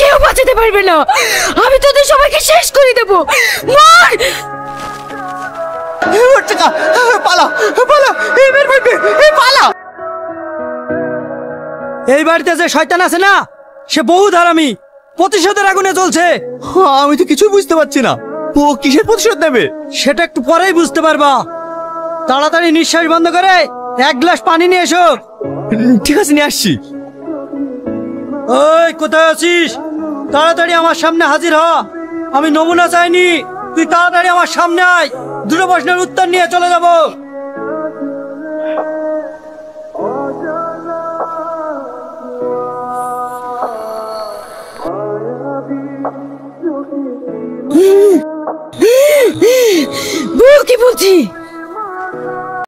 কেউ বাঁচাতে পারবে না। আমি তোদের সবাইকে শেষ করে দেব। মর! পালা পালা, এই মেয়ের ভাইবে, এই পালা। এই বাড়িতে যে শয়তান আছে না, সে বহু হারামি, প্রতিশোধের আগুনে জ্বলছে। আমি তো কিছুই বুঝতে পারছি না, ও কিসের প্রতিশোধ নেবে? সেটা একটু পরেই বুঝতে পারবা। তাড়াতাড়ি নিঃশ্বাস বন্ধ করে এক গ্লাস পানি নিয়ে এসো। ঠিক আছে, নিয়ে আসছি। ওই কোথায় আছিস? তাড়াতাড়ি আমার সামনে হাজির হ। আমি নমুনা চাইনি, তুই তাড়াতাড়ি আমার সামনে আয়। দুটো প্রশ্নের উত্তর নিয়ে চলে যাব। বল কি বলছি?